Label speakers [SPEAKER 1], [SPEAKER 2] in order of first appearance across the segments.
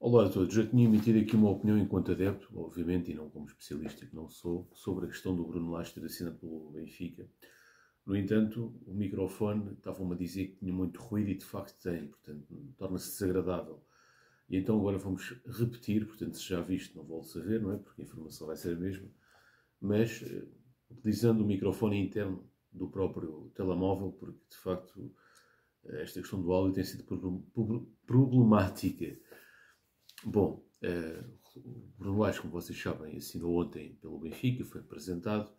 [SPEAKER 1] Olá a todos, já tinha emitido aqui uma opinião enquanto adepto, obviamente, e não como especialista que não sou, sobre a questão do Bruno Lage ter assinado pelo Benfica. No entanto, o microfone estava-me a dizer que tinha muito ruído e de facto tem, portanto, torna-se desagradável. E então agora vamos repetir, portanto, se já viste, não volto a ver, não é? Porque a informação vai ser a mesma, mas utilizando o microfone interno do próprio telemóvel, porque de facto esta questão do áudio tem sido problemática. Bom, o Bruno Lage, como vocês sabem, assinou ontem pelo Benfica, foi apresentado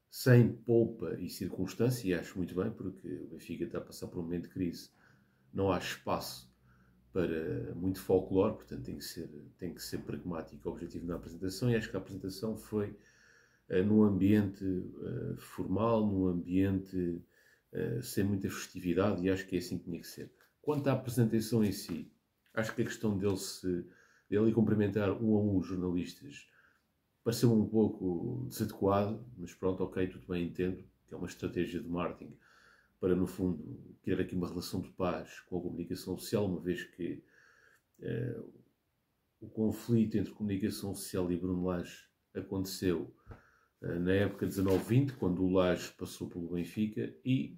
[SPEAKER 1] sem polpa e circunstância, e acho muito bem, porque o Benfica está a passar por um momento de crise. Não há espaço para muito folclore, portanto tem que ser pragmático e objetivo na apresentação, e acho que a apresentação foi num ambiente formal, num ambiente sem muita festividade, e acho que é assim que tinha que ser. Quanto à apresentação em si, acho que a questão dele cumprimentar um a um os jornalistas pareceu-me um pouco desadequado, mas pronto, ok, tudo bem, entendo que é uma estratégia de marketing para, no fundo, criar aqui uma relação de paz com a comunicação social, uma vez que o conflito entre comunicação social e Bruno Lage aconteceu na época 19-20, quando o Lage passou pelo Benfica, e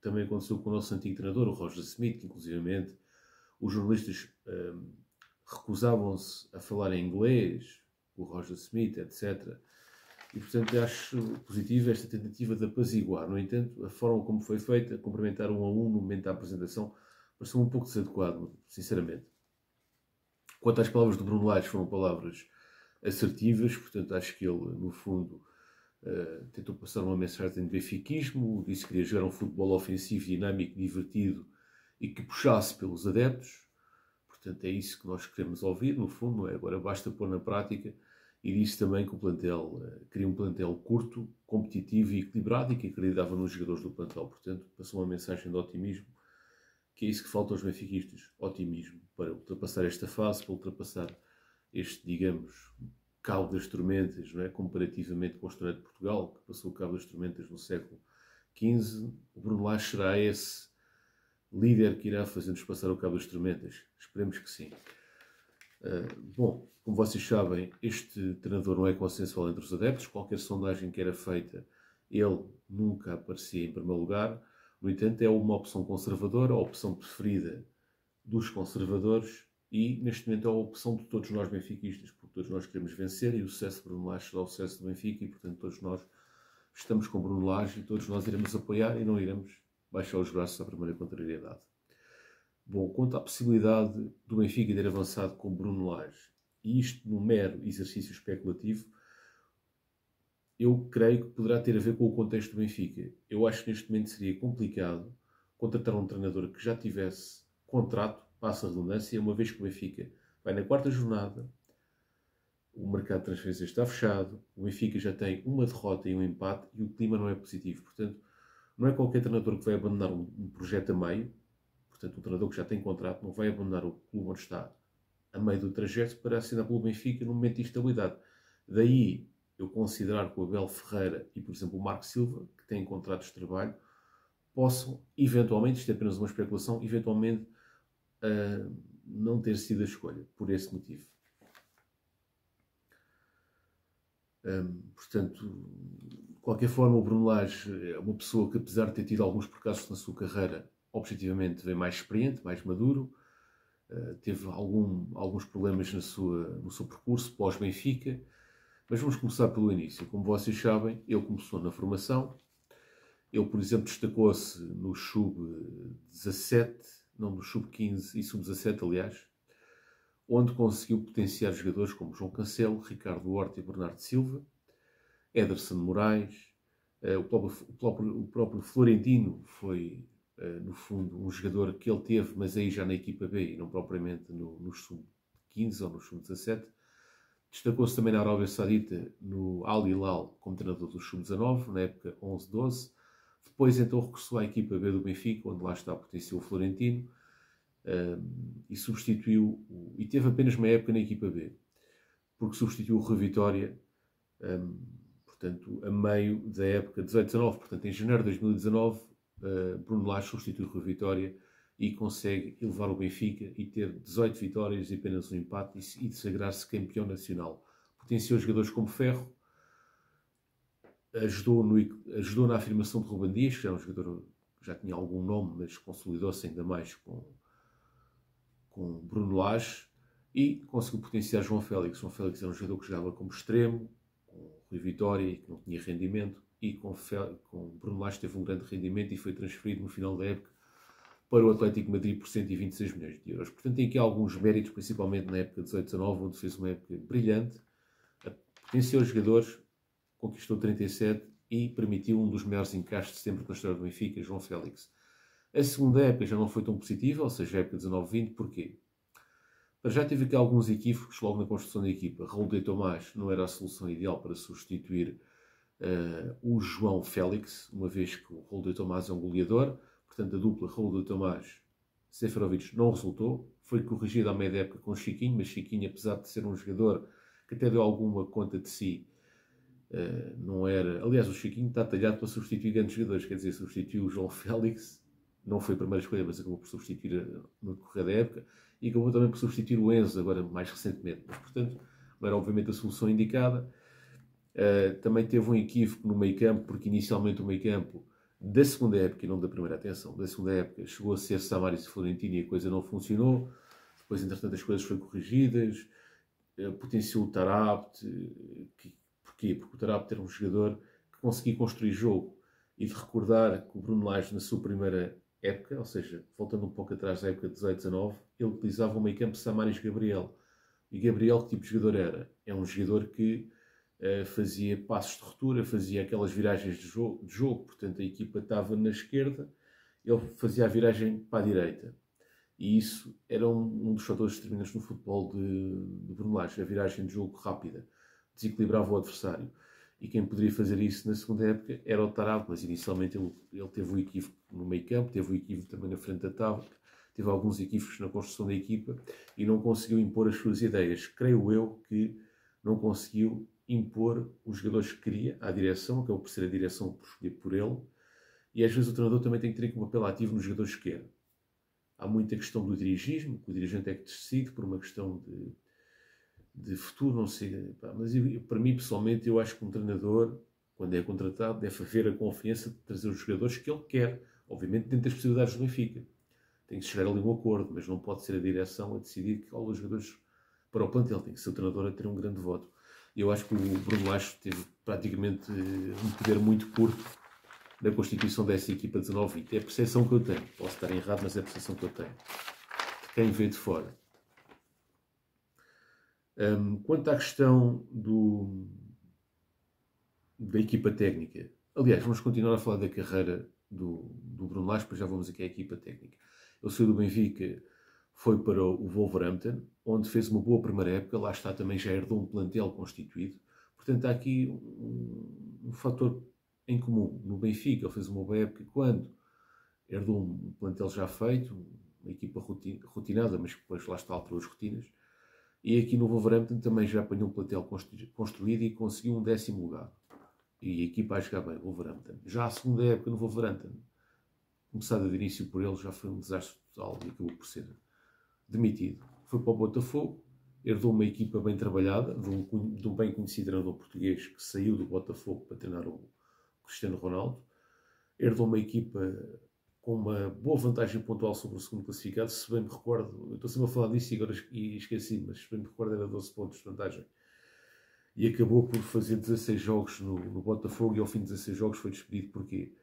[SPEAKER 1] também aconteceu com o nosso antigo treinador, o Roger Smith, que inclusivamente os jornalistas recusavam-se a falar em inglês, o Roger Smith, etc. E, portanto, acho positiva esta tentativa de apaziguar. No entanto, a forma como foi feita, cumprimentar um a um no momento da apresentação, pareceu um pouco desadequado, sinceramente. Quanto às palavras do Bruno Lage, foram palavras assertivas, portanto, acho que ele, no fundo, tentou passar uma mensagem de benfiquismo, disse que queria jogar um futebol ofensivo, dinâmico, divertido e que puxasse pelos adeptos. Portanto, é isso que nós queremos ouvir, no fundo, não é? Agora basta pôr na prática. E disse também que o plantel queria um plantel curto, competitivo e equilibrado e que acreditava nos jogadores do plantel. Portanto, passou uma mensagem de otimismo, que é isso que falta aos benfiquistas. Otimismo para ultrapassar esta fase, para ultrapassar este, digamos, cabo das tormentas, não é? Comparativamente com a história de Portugal, que passou o cabo das tormentas no século XV. O Bruno Lage será esse líder que irá fazer-nos passar o cabo das tormentas. Esperemos que sim. Bom, como vocês sabem, este treinador não é consensual entre os adeptos. Qualquer sondagem que era feita, ele nunca aparecia em primeiro lugar. No entanto, é uma opção conservadora, a opção preferida dos conservadores e, neste momento, é a opção de todos nós benfiquistas, porque todos nós queremos vencer e o sucesso de Bruno Lage será o sucesso do Benfica e, portanto, todos nós estamos com Bruno Lage e todos nós iremos apoiar e não iremos baixar os braços à primeira contrariedade. Bom, quanto à possibilidade do Benfica ter avançado com Bruno Lage, e isto num mero exercício especulativo, eu creio que poderá ter a ver com o contexto do Benfica. Eu acho que neste momento seria complicado contratar um treinador que já tivesse contrato, passa a redundância, uma vez que o Benfica vai na quarta jornada, o mercado de transferências está fechado, o Benfica já tem uma derrota e um empate e o clima não é positivo. Portanto, não é qualquer treinador que vai abandonar um projeto a meio. Portanto, o treinador que já tem contrato não vai abandonar o clube onde está a meio do trajeto para assinar pelo Benfica num momento de instabilidade. Daí eu considerar que o Abel Ferreira e, por exemplo, o Marco Silva, que têm contratos de trabalho, possam, eventualmente, isto é apenas uma especulação, eventualmente não ter sido a escolha, por esse motivo. Portanto, de qualquer forma, o Bruno Lage é uma pessoa que, apesar de ter tido alguns percalços na sua carreira, objetivamente vem mais experiente, mais maduro, teve alguns problemas no seu percurso pós-Benfica, mas vamos começar pelo início. Como vocês sabem, ele começou na formação, ele, por exemplo, destacou-se no sub-17, não no sub-15 e sub-17, aliás, onde conseguiu potenciar jogadores como João Cancelo, Ricardo Horta e Bernardo Silva, Ederson Moraes, o próprio Florentino foi, no fundo, um jogador que ele teve, mas aí já na equipa B e não propriamente no sub-15 ou no sub-17. Destacou-se também na Arábia Saudita, no Al Hilal, como treinador do sub-19, na época 11-12. Depois, então, regressou à equipa B do Benfica, onde lá está potenciou o Florentino, e substituiu, e teve apenas uma época na equipa B, porque substituiu o Rui Vitória, portanto, a meio da época 18-19, portanto, em janeiro de 2019, Bruno Lage substituiu o Rui Vitória e consegue elevar o Benfica e ter 18 vitórias e apenas um empate e sagrar-se campeão nacional. Potenciou jogadores como Ferro, ajudou na afirmação de Ruben Dias, que era um jogador que já tinha algum nome, mas consolidou-se ainda mais com Bruno Lage, e conseguiu potenciar João Félix. João Félix era um jogador que jogava como extremo, com Rui Vitória, e que não tinha rendimento, e com Bruno Lage teve um grande rendimento e foi transferido no final da época para o Atlético de Madrid por 126 milhões de euros. Portanto, tem aqui alguns méritos, principalmente na época de 18-19, onde fez uma época brilhante, potenciou os jogadores, conquistou 37 e permitiu um dos maiores encaixes de sempre na história do Benfica, João Félix. A segunda época já não foi tão positiva, ou seja, a época 19-20, porquê? Já teve aqui alguns equívocos logo na construção da equipa. Raul de Tomás não era a solução ideal para substituir o João Félix, uma vez que o Raul de Tomás é um goleador. Portanto, a dupla Raul de Tomás Seferovic não resultou. Foi corrigida à meia época com Chiquinho, mas Chiquinho, apesar de ser um jogador que até deu alguma conta de si, não era... Aliás, o Chiquinho está talhado para substituir grandes jogadores, quer dizer, substituiu o João Félix, não foi a primeira escolha, mas acabou por substituir no decorrer da época, e acabou também por substituir o Enzo, agora mais recentemente. Mas, portanto, não era obviamente a solução indicada. Também teve um equívoco no meio-campo, porque inicialmente o meio-campo da segunda época, e não da primeira, atenção, da segunda época, chegou a ser Samaris e Florentino e a coisa não funcionou. Depois, entretanto, as coisas foram corrigidas. Potenciou o Taarabt. Porquê? Porque o Taarabt era um jogador que conseguia construir jogo. E de recordar que o Bruno Lage, na sua primeira época, ou seja, voltando um pouco atrás da época de 18-19, ele utilizava o meio-campo Samaris Gabriel. E Gabriel, que tipo de jogador era? É um jogador que fazia passos de ruptura, fazia aquelas viragens de jogo. Portanto, a equipa estava na esquerda, ele fazia a viragem para a direita. E isso era um dos fatores determinantes no futebol de Bruno Lage, a viragem de jogo rápida. Desequilibrava o adversário. E quem poderia fazer isso na segunda época era o Taarabt, mas inicialmente ele teve o equívoco no meio campo, teve o equívoco também na frente da tábua, teve alguns equívocos na construção da equipa e não conseguiu impor as suas ideias. Creio eu que não conseguiu impor os jogadores que queria à direção, acabou por ser a direção por escolher por ele, e às vezes o treinador também tem que ter um papel ativo nos jogadores que quer. Há muita questão do dirigismo, que o dirigente é que decide por uma questão de futuro, não sei. Mas para mim, pessoalmente, eu acho que um treinador, quando é contratado, deve haver a confiança de trazer os jogadores que ele quer, obviamente dentro das possibilidades do Benfica. Tem que chegar ali um acordo, mas não pode ser a direção a decidir que os jogadores para o plantel. Tem que ser o treinador a ter um grande voto. Eu acho que o Bruno Lage teve praticamente um poder muito curto na constituição dessa equipa de 19-20. É a percepção que eu tenho. Posso estar errado, mas é a percepção que eu tenho. De quem vê de fora. Quanto à questão da equipa técnica, aliás, vamos continuar a falar da carreira do Bruno Lage, depois já vamos aqui à equipa técnica. Ele saiu do Benfica, foi para o Wolverhampton, onde fez uma boa primeira época, lá está, também já herdou um plantel constituído. Portanto, há aqui um fator em comum. No Benfica, ele fez uma boa época quando herdou um plantel já feito, uma equipa rotinada, mas depois lá está, alterou as rotinas. E aqui no Wolverhampton também já apanhou um plantel construído e conseguiu um 10º lugar. E a equipa a jogar bem, Wolverhampton. Já a segunda época no Wolverhampton, começada de início por ele, já foi um desastre total e acabou por ser demitido. Foi para o Botafogo, herdou uma equipa bem trabalhada, de um bem conhecido treinador português que saiu do Botafogo para treinar o Cristiano Ronaldo. Herdou uma equipa com uma boa vantagem pontual sobre o segundo classificado, se bem me recordo, eu estou sempre a falar disso e agora esqueci, mas se bem me recordo era 12 pontos de vantagem. E acabou por fazer 16 jogos no Botafogo e ao fim de 16 jogos foi despedido. Porquê?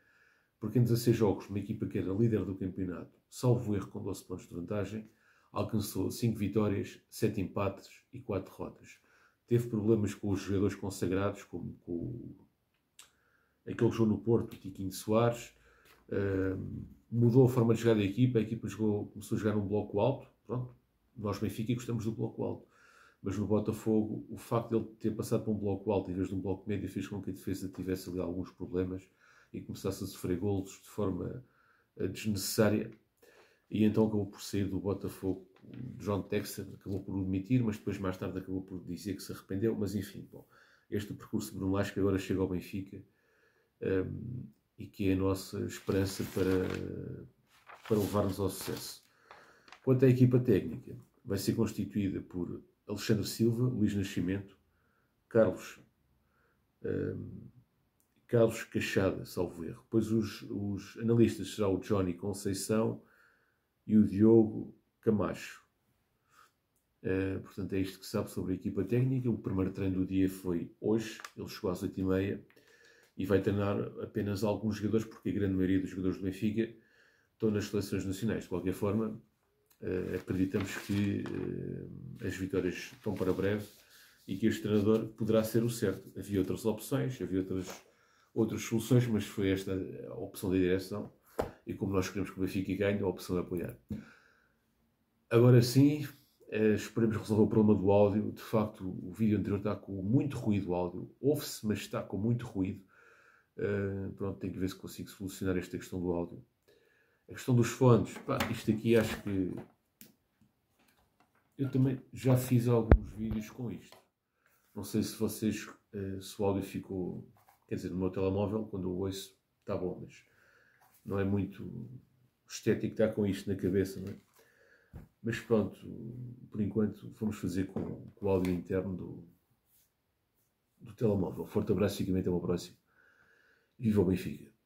[SPEAKER 1] Porque em 16 jogos, uma equipa que era líder do campeonato, salvo erro com 12 pontos de vantagem, alcançou 5 vitórias, 7 empates e 4 derrotas. Teve problemas com os jogadores consagrados, como com aquele que jogou no Porto, o Tiquinho Soares. Mudou a forma de jogar da equipa, a equipa começou a jogar num bloco alto. Pronto, nós Benfica gostamos do bloco alto, mas no Botafogo o facto de ele ter passado para um bloco alto em vez de um bloco médio fez com que a defesa tivesse ali alguns problemas e começasse a sofrer golos de forma desnecessária, e então acabou por sair do Botafogo. John Textor acabou por o demitir, mas depois mais tarde acabou por dizer que se arrependeu, mas enfim, bom, este é o percurso de Bruno Lage, que agora chega ao Benfica, e que é a nossa esperança para levar-nos ao sucesso. Quanto à equipa técnica, vai ser constituída por Alexandre Silva, Luís Nascimento, Carlos Cachada, salvo erro. Depois os analistas serão o Johnny Conceição e o Diogo Camacho. Portanto, é isto que se sabe sobre a equipa técnica. O primeiro treino do dia foi hoje, ele chegou às 8h30 e vai treinar apenas alguns jogadores, porque a grande maioria dos jogadores do Benfica estão nas seleções nacionais. De qualquer forma, acreditamos que as vitórias estão para breve e que este treinador poderá ser o certo. Havia outras opções, havia outras soluções, mas foi esta a opção da direção e como nós queremos que o Benfica ganhe, a opção é apoiar. Agora sim, esperemos resolver o problema do áudio. De facto, o vídeo anterior está com muito ruído, o áudio ouve-se, mas está com muito ruído. Pronto, tenho que ver se consigo solucionar esta questão do áudio. A questão dos fones, isto aqui acho que eu também já fiz alguns vídeos com isto. Não sei se vocês, se o áudio ficou, quer dizer, no meu telemóvel, quando eu ouço, está bom, mas não é muito estético estar com isto na cabeça, não é? Mas pronto, por enquanto vamos fazer com o áudio interno do telemóvel. Forte abraço e fiquem até ao próximo. Viva o Benfica!